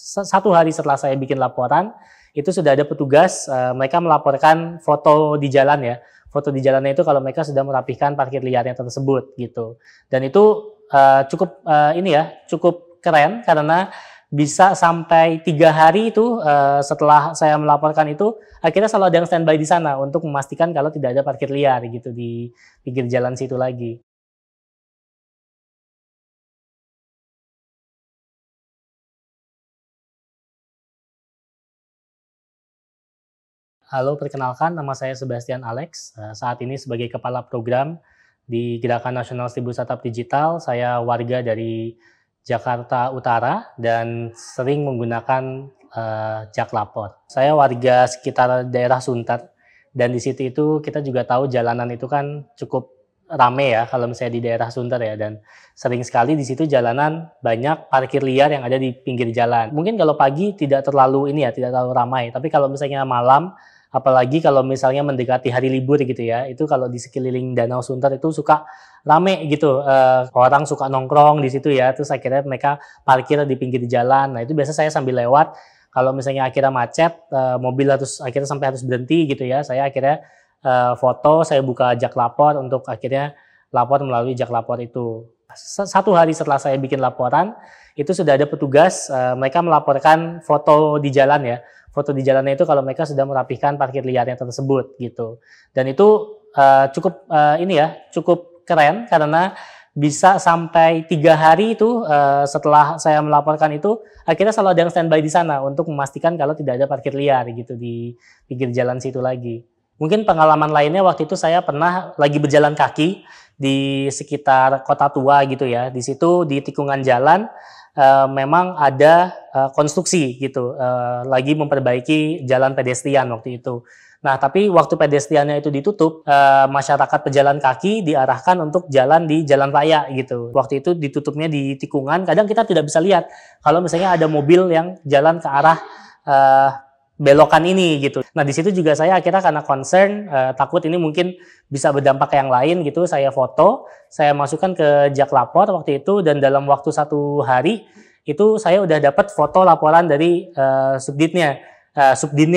Satu hari setelah saya bikin laporan, itu sudah ada petugas, mereka melaporkan foto di jalan ya. Foto di jalannya itu kalau mereka sudah merapihkan parkir liarnya tersebut gitu. Dan itu cukup keren karena bisa sampai 3 hari itu setelah saya melaporkan itu, akhirnya selalu ada yang standby di sana untuk memastikan kalau tidak ada parkir liar gitu di pinggir jalan situ lagi. Halo, perkenalkan nama saya Sebastian Alex. Saat ini sebagai Kepala Program di Gerakan Nasional Seribu Startup Digital, saya warga dari Jakarta Utara dan sering menggunakan Jak Lapor. Saya warga sekitar daerah Sunter dan di situ itu kita juga tahu jalanan itu kan cukup rame ya kalau misalnya di daerah Sunter ya, dan sering sekali di situ jalanan banyak parkir liar yang ada di pinggir jalan. Mungkin kalau pagi tidak terlalu tidak terlalu ramai, tapi kalau misalnya malam, apalagi kalau misalnya mendekati hari libur gitu ya, itu kalau di sekeliling Danau Sunter itu suka rame gitu, orang suka nongkrong di situ ya, terus akhirnya mereka parkir di pinggir jalan. Nah itu biasa saya sambil lewat, kalau misalnya akhirnya macet, mobil akhirnya sampai harus berhenti gitu ya, saya akhirnya foto, saya buka Jak Lapor untuk akhirnya lapor melalui Jak Lapor itu. Satu hari setelah saya bikin laporan, itu sudah ada petugas, mereka melaporkan foto di jalan ya. Foto di jalannya itu kalau mereka sudah merapihkan parkir liarnya tersebut gitu. Dan itu cukup keren karena bisa sampai 3 hari itu setelah saya melaporkan itu, akhirnya selalu ada yang standby di sana untuk memastikan kalau tidak ada parkir liar gitu di pinggir jalan situ lagi. Mungkin pengalaman lainnya waktu itu saya pernah lagi berjalan kaki di sekitar Kota Tua gitu ya. Di situ di tikungan jalan memang ada konstruksi gitu, lagi memperbaiki jalan pedestrian waktu itu. Nah, tapi waktu pedestriannya itu ditutup, masyarakat pejalan kaki diarahkan untuk jalan di jalan raya gitu. Waktu itu ditutupnya di tikungan, kadang kita tidak bisa lihat kalau misalnya ada mobil yang jalan ke arah belokan ini gitu. Nah di situ juga saya akhirnya karena concern, takut ini mungkin bisa berdampak ke yang lain gitu, saya foto, saya masukkan ke Jak Lapor waktu itu, dan dalam waktu 1 hari itu saya udah dapat foto laporan dari subdinnya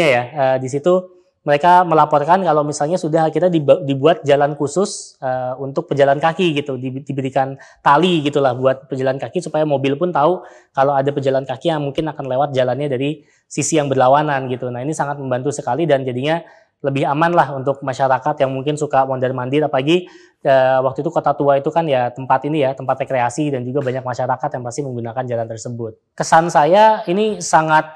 ya. Di situ mereka melaporkan kalau misalnya sudah akhirnya dibuat jalan khusus untuk pejalan kaki gitu, diberikan tali gitulah buat pejalan kaki supaya mobil pun tahu kalau ada pejalan kaki yang mungkin akan lewat jalannya dari sisi yang berlawanan gitu. Nah ini sangat membantu sekali dan jadinya lebih aman lah untuk masyarakat yang mungkin suka mondar-mandir, apalagi waktu itu Kota Tua itu kan ya tempat rekreasi dan juga banyak masyarakat yang pasti menggunakan jalan tersebut. Kesan saya ini sangat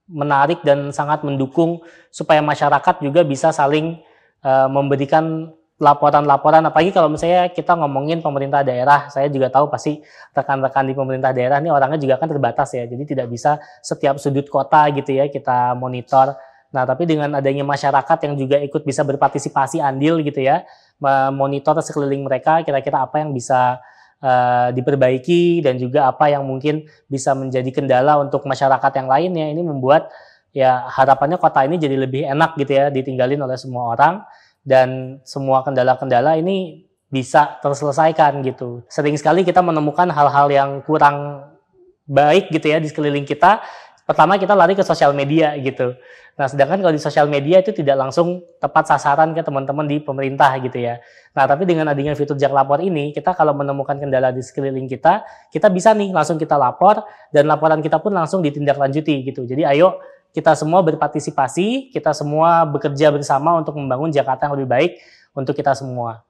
menarik dan sangat mendukung supaya masyarakat juga bisa saling memberikan laporan-laporan, apalagi kalau misalnya kita ngomongin pemerintah daerah, saya juga tahu pasti rekan-rekan di pemerintah daerah ini orangnya juga kan terbatas ya, jadi tidak bisa setiap sudut kota gitu ya kita monitor. Nah tapi dengan adanya masyarakat yang juga ikut bisa berpartisipasi andil gitu ya, memonitor sekeliling mereka, kira-kira apa yang bisa diperbaiki dan juga apa yang mungkin bisa menjadi kendala untuk masyarakat yang lainnya. Ini membuat ya harapannya kota ini jadi lebih enak gitu ya ditinggalin oleh semua orang, dan semua kendala-kendala ini bisa terselesaikan gitu. Sering sekali kita menemukan hal-hal yang kurang baik gitu ya di sekeliling kita. Pertama kita lari ke sosial media gitu. Nah sedangkan kalau di sosial media itu tidak langsung tepat sasaran ke teman-teman di pemerintah gitu ya. Nah tapi dengan adanya fitur Jak Lapor ini, kita kalau menemukan kendala di sekeliling kita bisa nih langsung kita lapor, dan laporan kita pun langsung ditindaklanjuti gitu. Jadi ayo kita semua berpartisipasi, kita semua bekerja bersama untuk membangun Jakarta yang lebih baik untuk kita semua.